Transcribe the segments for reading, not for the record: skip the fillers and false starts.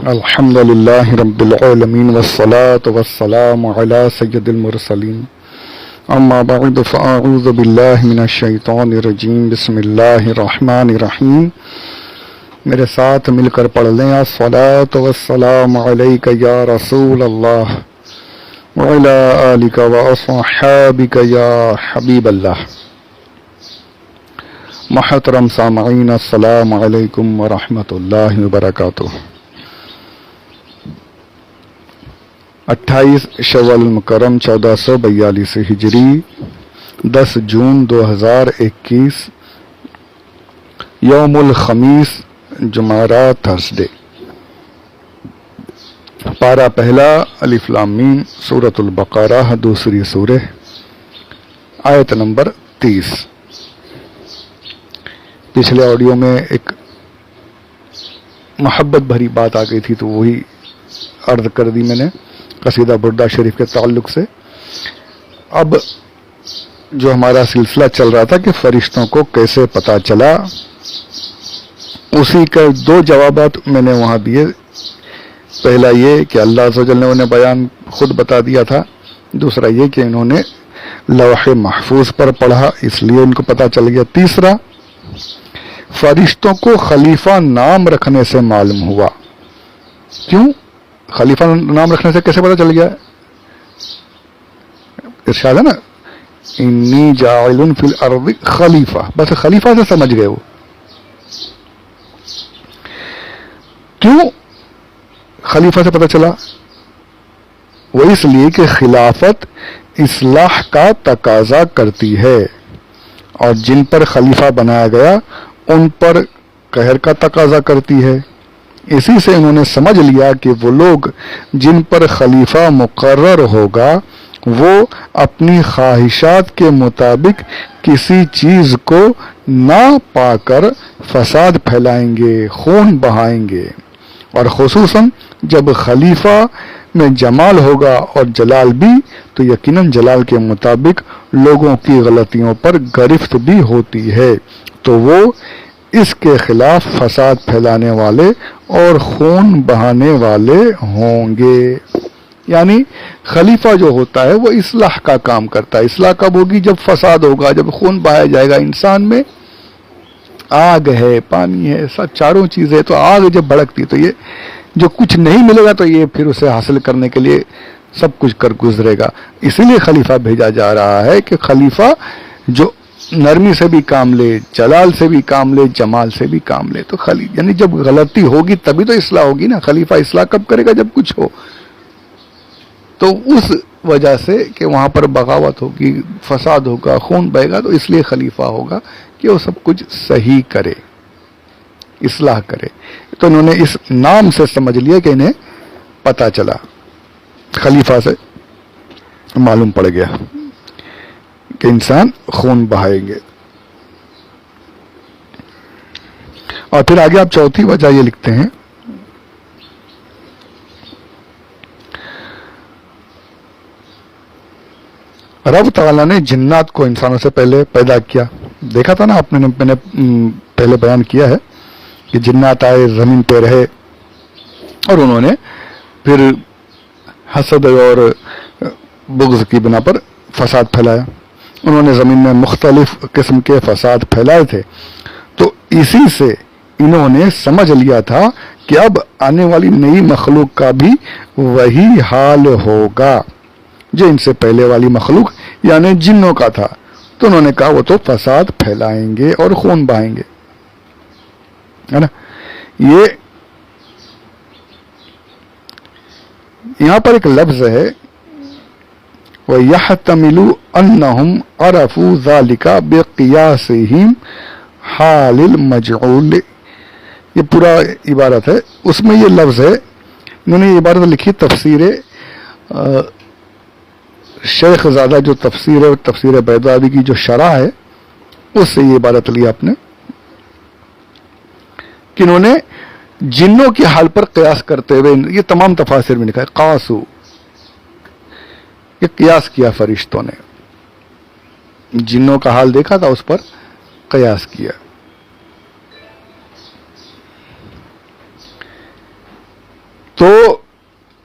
الحمد للہ رب العالمین والصلاة والسلام علی سید المرسلین اما بعد فاعوذ باللہ من الشیطان الرجیم بسم اللہ الرحمن الرحیم. میرے ساتھ مل کر پڑھ لیں الصلاة والسلام علیک یا رسول اللہ وعلی آلک واصحابک یا حبیب اللہ. محترم سامعین السلام علیکم ورحمۃ اللہ وبرکاتہ. 28 شوال المکرم 1442 ہجری 10 جون 2021 یوم الخمیس جمعرات تھرسڈے. پارہ پہلا الف لام میم سورۃ البقرہ دوسری سورہ آیت نمبر 30. پچھلے آڈیو میں ایک محبت بھری بات آ گئی تھی تو وہی عرض کر دی میں نے قصیدہ بردہ شریف کے تعلق سے. اب جو ہمارا سلسلہ چل رہا تھا کہ فرشتوں کو کیسے پتہ چلا، اسی کے دو جوابات میں نے وہاں دیے. پہلا یہ کہ اللہ عز و جل نے انہیں بیان خود بتا دیا تھا، دوسرا یہ کہ انہوں نے لوح محفوظ پر پڑھا اس لیے ان کو پتہ چل گیا. تیسرا، فرشتوں کو خلیفہ نام رکھنے سے معلوم ہوا. کیوں خلیفہ نام رکھنے سے کیسے پتہ چل گیا؟ ارشاد ہے نا انی جاعل فی الارض خلیفہ، بس خلیفہ سے سمجھ گئے. وہ کیوں خلیفہ سے پتہ چلا؟ وہ اس لیے کہ خلافت اصلاح کا تقاضا کرتی ہے اور جن پر خلیفہ بنایا گیا ان پر قہر کا تقاضا کرتی ہے. اسی سے انہوں نے سمجھ لیا کہ وہ لوگ جن پر خلیفہ مقرر ہوگا وہ اپنی خواہشات کے مطابق کسی چیز کو نہ پا کر فساد پھیلائیں گے، خون بہائیں گے. اور خصوصاً جب خلیفہ میں جمال ہوگا اور جلال بھی، تو یقیناً جلال کے مطابق لوگوں کی غلطیوں پر گرفت بھی ہوتی ہے، تو وہ اس کے خلاف فساد پھیلانے والے اور خون بہانے والے ہوں گے. یعنی خلیفہ جو ہوتا ہے وہ اصلاح کا کام کرتا ہے. اصلاح کب ہوگی؟ جب فساد ہوگا، جب خون بہایا جائے گا. انسان میں آگ ہے، پانی ہے، سب چاروں چیزیں. تو آگ جب بھڑکتی تو یہ جو کچھ نہیں ملے گا تو یہ پھر اسے حاصل کرنے کے لیے سب کچھ کر گزرے گا. اسی لیے خلیفہ بھیجا جا رہا ہے کہ خلیفہ جو نرمی سے بھی کام لے، جلال سے بھی کام لے، جمال سے بھی کام لے. تو یعنی جب غلطی ہوگی تبھی تو اصلاح ہوگی نا. خلیفہ اصلاح کب کرے گا؟ جب کچھ ہو. تو اس وجہ سے کہ وہاں پر بغاوت ہوگی، فساد ہوگا، خون بہے گا، تو اس لیے خلیفہ ہوگا کہ وہ سب کچھ صحیح کرے، اصلاح کرے. تو انہوں نے اس نام سے سمجھ لیا کہ انہیں پتہ چلا، خلیفہ سے معلوم پڑ گیا کہ انسان خون بہائیں گے. اور پھر آگے آپ چوتھی وجہ یہ لکھتے ہیں رب تعالیٰ نے جنات کو انسانوں سے پہلے پیدا کیا. دیکھا تھا نا آپ نے، میں نے پہلے بیان کیا ہے کہ جنات آئے، زمین پہ رہے، اور انہوں نے پھر حسد اور بغض کی بنا پر فساد پھیلایا. انہوں نے زمین میں مختلف قسم کے فساد پھیلائے تھے. تو اسی سے انہوں نے سمجھ لیا تھا کہ اب آنے والی نئی مخلوق کا بھی وہی حال ہوگا جو ان سے پہلے والی مخلوق یعنی جنوں کا تھا. تو انہوں نے کہا وہ تو فساد پھیلائیں گے اور خون بہائیں گے، ہے نا. یہ یہاں پر ایک لفظ ہے وَيَحْتَمِلُ أَنَّهُمْ عَرَفُوا ذَلِكَ بِقِيَاسِهِمْ حَالِ الْمَجْعُولِ. یہ پورا عبارت ہے، اس میں یہ لفظ ہے. انہوں نے یہ عبارت لکھی تفسیر شیخ زادہ جو تفسیر ہے، تفسیر بیضاوی کی جو شرح ہے، اس سے یہ عبارت لی آپ نے کہ انہوں نے جنوں کے حال پر قیاس کرتے ہوئے، یہ تمام تفاسیر میں لکھا ہے قاسو، یہ قیاس کیا فرشتوں نے، جنوں کا حال دیکھا تھا اس پر قیاس کیا. تو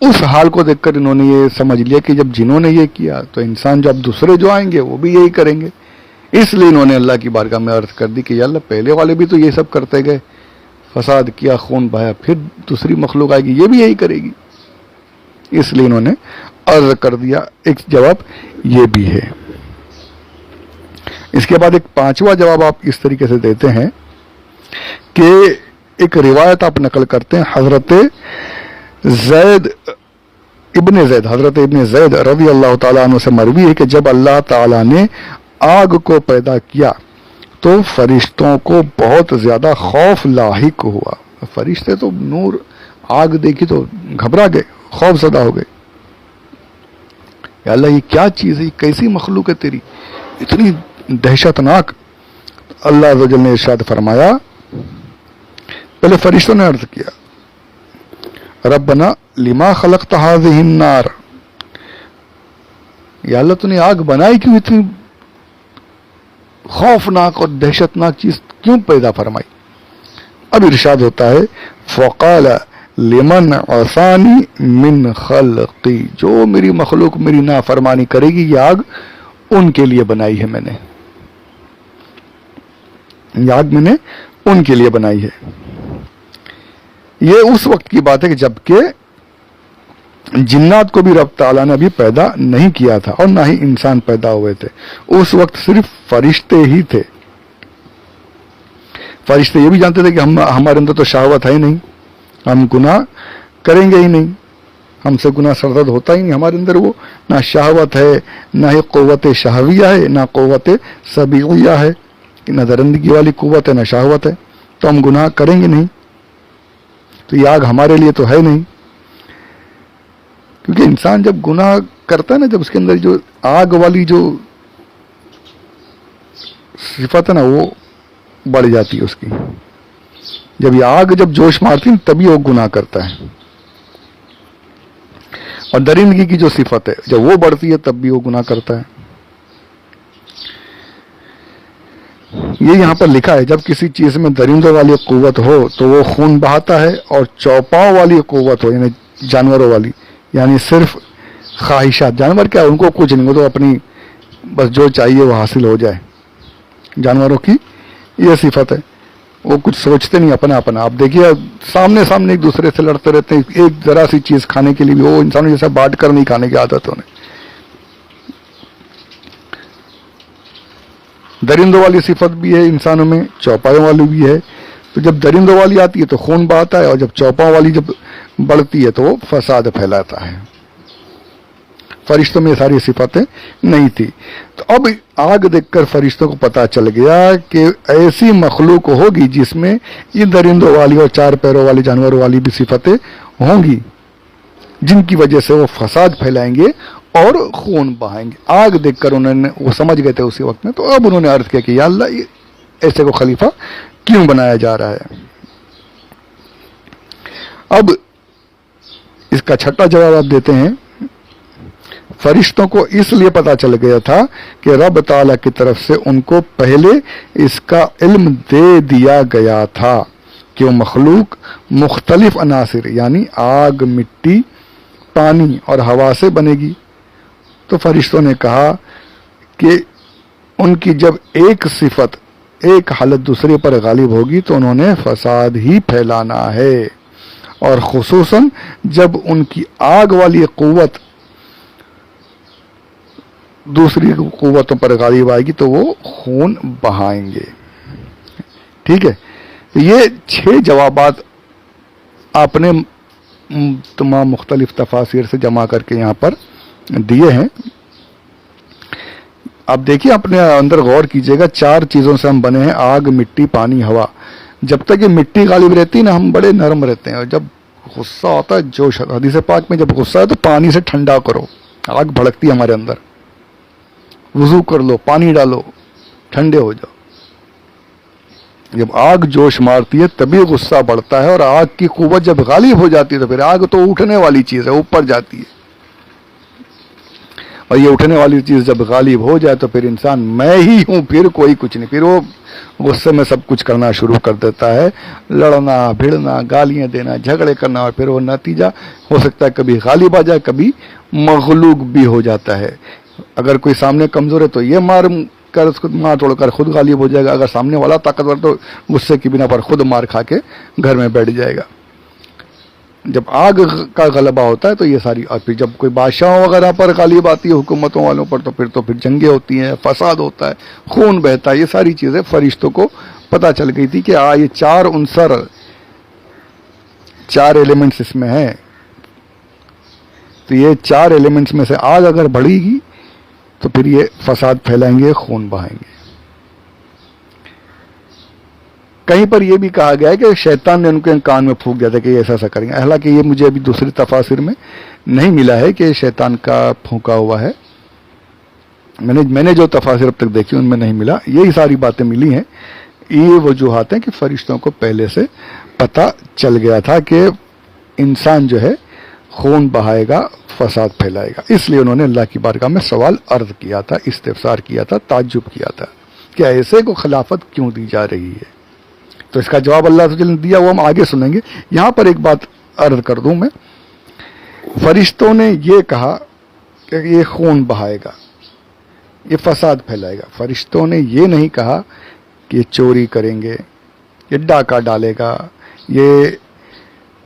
اس حال کو دیکھ کر انہوں نے یہ سمجھ لیا کہ جب جنہوں نے یہ کیا تو انسان جو اب دوسرے جو آئیں گے وہ بھی یہی کریں گے. اس لیے انہوں نے اللہ کی بارگاہ میں عرض کر دی کہ یا اللہ پہلے والے بھی تو یہ سب کرتے گئے, فساد کیا, خون بہایا, پھر دوسری مخلوق آئے گی یہ بھی یہی کرے گی. اس لیے انہوں نے عرض کر دیا. ایک جواب یہ بھی ہے. اس کے بعد ایک پانچواں جواب آپ اس طریقے سے دیتے ہیں کہ ایک روایت آپ نقل کرتے ہیں حضرت ابن زید رضی اللہ تعالیٰ عنہ سے مروی ہے کہ جب اللہ تعالیٰ نے آگ کو پیدا کیا تو فرشتوں کو بہت زیادہ خوف لاحق ہوا. فرشتے تو نور آگ دیکھی تو گھبرا گئے, خوف زدہ ہو گئے. یا اللہ یہ کیا چیز ہے, کیسی مخلوق ہے تیری, اتنی دہشت ناک. اللہ عز و جل نے ارشاد فرمایا, پہلے فرشتوں نے عرض کیا ربنا لما خلقت هذه النار, یا اللہ تو نے آگ بنائی کیوں, اتنی خوفناک اور دہشت ناک چیز کیوں پیدا فرمائی. اب ارشاد ہوتا ہے فقال لمن عصانی من خلقی, جو میری مخلوق میری نافرمانی کرے گی یہ آگ ان کے لیے بنائی ہے میں نے, یہ آگ میں نے ان کے لیے بنائی ہے. یہ اس وقت کی بات ہے کہ جبکہ جنات کو بھی رب تعالیٰ نے ابھی پیدا نہیں کیا تھا اور نہ ہی انسان پیدا ہوئے تھے. اس وقت صرف فرشتے ہی تھے. فرشتے یہ بھی جانتے تھے کہ ہمارے اندر تو شہوت ہے ہی نہیں, ہم گناہ کریں گے ہی نہیں, ہم سے گناہ سرزد ہوتا ہی نہیں. ہمارے اندر وہ نہ شہوت ہے, نہ ہی قوت شہویہ ہے, نہ قوت سبیعیہ ہے, نہ درندگی والی قوت ہے, نہ شہوت ہے, تو ہم گناہ کریں گے نہیں. تو یہ آگ ہمارے لیے تو ہے نہیں, کیونکہ انسان جب گناہ کرتا ہے نا, جب اس کے اندر جو آگ والی جو صفت ہے نا وہ بڑھ جاتی ہے اس کی. جب یہ آگ جب جوش مارتی ہے تبھی وہ گناہ کرتا ہے. اور درندگی کی جو صفت ہے جب وہ بڑھتی ہے تب بھی وہ گناہ کرتا ہے. یہ یہاں پر لکھا ہے جب کسی چیز میں درندوں والی قوت ہو تو وہ خون بہاتا ہے, اور چوپاؤں والی قوت ہو یعنی جانوروں والی, یعنی صرف خواہشات. جانور کیا ان کو کچھ نہیں, وہ تو اپنی بس جو چاہیے وہ حاصل ہو جائے. جانوروں کی یہ صفت ہے, وہ کچھ سوچتے نہیں, اپنا اپنا. آپ دیکھیے سامنے سامنے ایک دوسرے سے لڑتے رہتے ہیں, ایک ذرا سی چیز کھانے کے لیے بھی وہ انسانوں جیسا بانٹ کر نہیں کھانے کی عادت انہیں. درندوں والی صفت بھی ہے انسانوں میں, چوپایوں والی بھی ہے. تو جب درندوں والی آتی ہے تو خون بہاتا ہے, اور جب چوپاؤں والی جب بڑھتی ہے تو وہ فساد پھیلاتا ہے. فرشتوں میں یہ ساری صفتیں نہیں تھی. تو اب آگ دیکھ کر فرشتوں کو پتا چل گیا کہ ایسی مخلوق ہوگی جس میں یہ درندوں والی اور چار پیروں والی جانوروں والی بھی صفتیں ہوں گی, جن کی وجہ سے وہ فساد پھیلائیں گے اور خون بہائیں گے. آگ دیکھ کر انہوں نے وہ سمجھ گئے تھے اسی وقت میں. تو اب انہوں نے عرض کیا کہ یا اللہ یہ ایسے کو خلیفہ کیوں بنایا جا رہا ہے. اب اس کا چھٹا جواب آپ دیتے ہیں فرشتوں کو اس لیے پتا چل گیا تھا کہ رب تعالیٰ کی طرف سے ان کو پہلے اس کا علم دے دیا گیا تھا کہ وہ مخلوق مختلف عناصر یعنی آگ, مٹی, پانی اور ہوا سے بنے گی. تو فرشتوں نے کہا کہ ان کی جب ایک صفت ایک حالت دوسرے پر غالب ہوگی تو انہوں نے فساد ہی پھیلانا ہے, اور خصوصاً جب ان کی آگ والی قوت دوسری قوتوں پر غالب آئے گی تو وہ خون بہائیں گے. ٹھیک ہے, یہ 6 جوابات آپ نے تمام مختلف تفاسیر سے جمع کر کے یہاں پر دیے ہیں. آپ دیکھیے اپنے اندر غور کیجئے گا, 4 چیزوں سے ہم بنے ہیں, آگ, مٹی, پانی, ہوا. جب تک یہ مٹی غالب رہتی ہے نا ہم بڑے نرم رہتے ہیں, اور جب غصہ ہوتا ہے جوش, حدیث پاک میں جب غصہ ہے تو پانی سے ٹھنڈا کرو, آگ بھڑکتی ہے ہمارے اندر, وضو کر لو, پانی ڈالو, ٹھنڈے ہو جاؤ. جب آگ جوش مارتی ہے تبھی غصہ بڑھتا ہے, اور آگ کی قوت جب غالب ہو جاتی ہے تو پھر آگ تو اٹھنے والی چیز ہے, اوپر جاتی ہے. اور یہ اٹھنے والی چیز جب غالب ہو جائے تو پھر انسان میں ہی ہوں، پھر کوئی کچھ نہیں، پھر وہ غصے میں سب کچھ کرنا شروع کر دیتا ہے، لڑنا بھیڑنا، گالیاں دینا، جھگڑے کرنا، اور پھر وہ نتیجہ ہو سکتا ہے کبھی غالب آ جائے، کبھی مغلوب بھی ہو جاتا ہے۔ اگر کوئی سامنے کمزور ہے تو یہ مار کر اس کو مار توڑ کر خود غالب ہو جائے گا، اگر سامنے والا طاقتور تو غصے کی بنا پر خود مار کھا کے گھر میں بیٹھ جائے گا۔ جب آگ کا غلبہ ہوتا ہے تو یہ ساری، اور پھر جب کوئی بادشاہوں وغیرہ پر غالب آتی ہے، حکومتوں والوں پر، تو پھر جنگیں ہوتی ہیں، فساد ہوتا ہے، خون بہتا ہے۔ یہ ساری چیزیں فرشتوں کو پتہ چل گئی تھی کہ یہ چار عنصر، چار ایلیمنٹس اس میں ہیں، تو یہ چار ایلیمنٹس میں سے آگ اگر بڑھے گی تو پھر یہ فساد پھیلائیں گے، خون بہائیں گے۔ کہیں پر یہ بھی کہا گیا ہے کہ شیطان نے ان کے کان میں پھونک دیا تھا کہ یہ ایسا کریں گے، حالانکہ یہ مجھے ابھی دوسری تفاسیر میں نہیں ملا ہے کہ شیطان کا پھونکا ہوا ہے، میں نے جو تفاسیر اب تک دیکھی ان میں نہیں ملا، یہی ساری باتیں ملی ہیں۔ یہ وجوہات ہیں کہ فرشتوں کو پہلے سے پتہ چل گیا تھا کہ انسان جو ہے خون بہائے گا، فساد پھیلائے گا، اس لیے انہوں نے اللہ کی بارگاہ میں سوال عرض کیا تھا، استفسار کیا تھا، تعجب کیا تھا کہ ایسے کو خلافت کیوں دی جا رہی ہے۔ تو اس کا جواب اللہ تعالی نے دیا، وہ ہم آگے سنیں گے۔ یہاں پر ایک بات عرض کر دوں میں، فرشتوں نے یہ کہا کہ یہ خون بہائے گا، یہ فساد پھیلائے گا، فرشتوں نے یہ نہیں کہا کہ یہ چوری کریں گے، یہ ڈاکہ ڈالے گا، یہ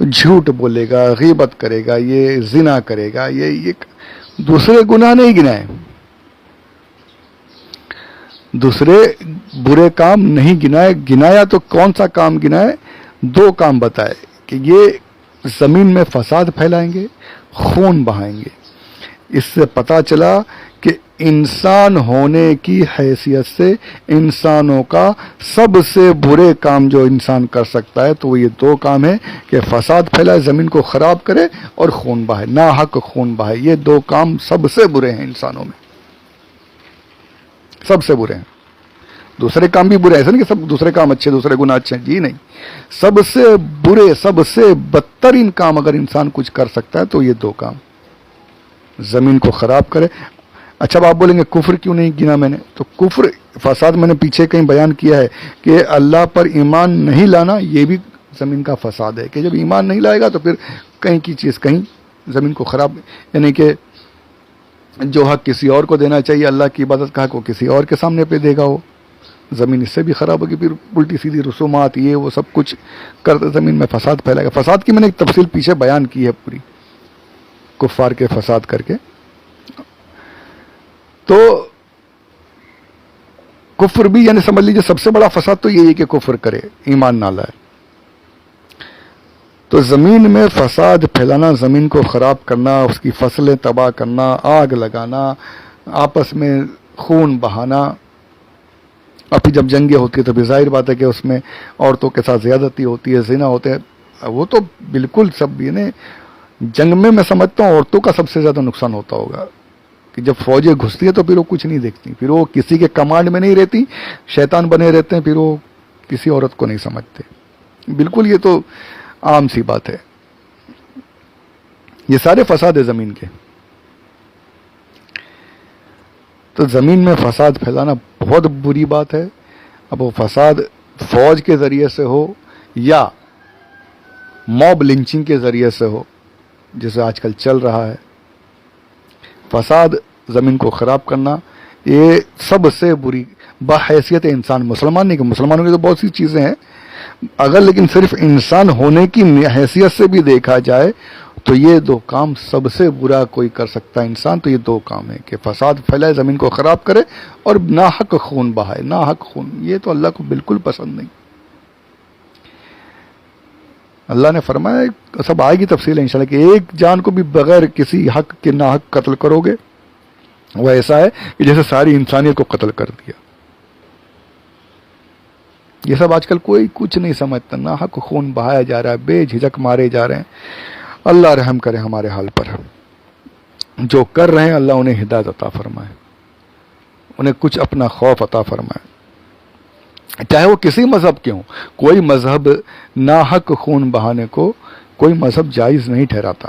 جھوٹ بولے گا، غیبت کرے گا، یہ زنا کرے گا، یہ دوسرے گناہ نہیں گنائے، دوسرے برے کام نہیں گنائے، گنایا تو کون سا کام گنائے؟ دو کام بتائے کہ یہ زمین میں فساد پھیلائیں گے، خون بہائیں گے۔ اس سے پتہ چلا کہ انسان ہونے کی حیثیت سے انسانوں کا سب سے برے کام جو انسان کر سکتا ہے تو وہ یہ دو کام ہے کہ فساد پھیلائے، زمین کو خراب کرے، اور خون بہائے، ناحق خون بہائے۔ یہ دو کام سب سے برے ہیں انسانوں میں، سب سے برے ہیں۔ دوسرے کام بھی برے ہیں، ایسا نہیں کہ سب دوسرے کام اچھے، دوسرے گناہ اچھے ہیں، جی نہیں، سب سے برے، سب سے بدترین کام اگر انسان کچھ کر سکتا ہے تو یہ دو کام، زمین کو خراب کرے۔ اچھا اب آپ بولیں گے کفر کیوں نہیں گنا میں نے؟ تو کفر، فساد میں نے پیچھے کہیں بیان کیا ہے کہ اللہ پر ایمان نہیں لانا یہ بھی زمین کا فساد ہے، کہ جب ایمان نہیں لائے گا تو پھر کہیں کی چیز کہیں زمین کو خراب، یعنی کہ جو حق کسی اور کو دینا چاہیے، اللہ کی عبادت کا حق وہ کسی اور کے سامنے پہ دے گا، وہ زمین اس سے بھی خراب ہوگی، پھر الٹی سیدھی رسومات یہ وہ سب کچھ کر زمین میں فساد پھیلائے گا۔ فساد کی میں نے ایک تفصیل پیچھے بیان کی ہے پوری، کفار کے فساد کر کے۔ تو کفر بھی، یعنی سمجھ لیجیے سب سے بڑا فساد تو یہی ہے کہ کفر کرے، ایمان نہ لائے۔ تو زمین میں فساد پھیلانا، زمین کو خراب کرنا، اس کی فصلیں تباہ کرنا، آگ لگانا، آپس میں خون بہانا، اور پھر جب جنگیں ہوتی ہے تو بھی ظاہر بات ہے کہ اس میں عورتوں کے ساتھ زیادتی ہوتی ہے، زنا ہوتے ہیں، وہ تو بالکل سب، یعنی جنگ میں سمجھتا ہوں عورتوں کا سب سے زیادہ نقصان ہوتا ہوگا، کہ جب فوجیں گھستی ہے تو پھر وہ کچھ نہیں دیکھتی، پھر وہ کسی کے کمانڈ میں نہیں رہتی، شیطان بنے رہتے ہیں، پھر وہ کسی عورت کو نہیں سمجھتے، بالکل یہ تو عام سی بات ہے۔ یہ سارے فساد ہے زمین کے۔ تو زمین میں فساد پھیلانا بہت بری بات ہے۔ اب وہ فساد فوج کے ذریعے سے ہو یا موب لنچنگ کے ذریعے سے ہو، جیسے آج کل چل رہا ہے، فساد زمین کو خراب کرنا یہ سب سے بری بحیثیت انسان، مسلمان نہیں، کہ مسلمانوں کی تو بہت سی چیزیں ہیں، اگر لیکن صرف انسان ہونے کی حیثیت سے بھی دیکھا جائے تو یہ دو کام سب سے برا کوئی کر سکتا ہے انسان، تو یہ دو کام ہے کہ فساد پھیلائے، زمین کو خراب کرے، اور ناحق خون بہائے، ناحق خون، یہ تو اللہ کو بالکل پسند نہیں۔ اللہ نے فرمایا، سب آئے گی تفصیل انشاءاللہ، کہ ایک جان کو بھی بغیر کسی حق کے ناحق قتل کرو گے وہ ایسا ہے کہ جیسے ساری انسانیت کو قتل کر دیا۔ یہ سب آج کل کوئی کچھ نہیں سمجھتا، ناحق خون بہایا جا رہا ہے، بے جھجک مارے جا رہے ہیں۔ اللہ رحم کرے ہمارے حال پر، جو کر رہے ہیں اللہ انہیں ہدایت عطا فرمائے، انہیں کچھ اپنا خوف عطا فرمائے، چاہے وہ کسی مذہب کے ہوں۔ کوئی مذہب ناحق خون بہانے کو کوئی مذہب جائز نہیں ٹھہراتا۔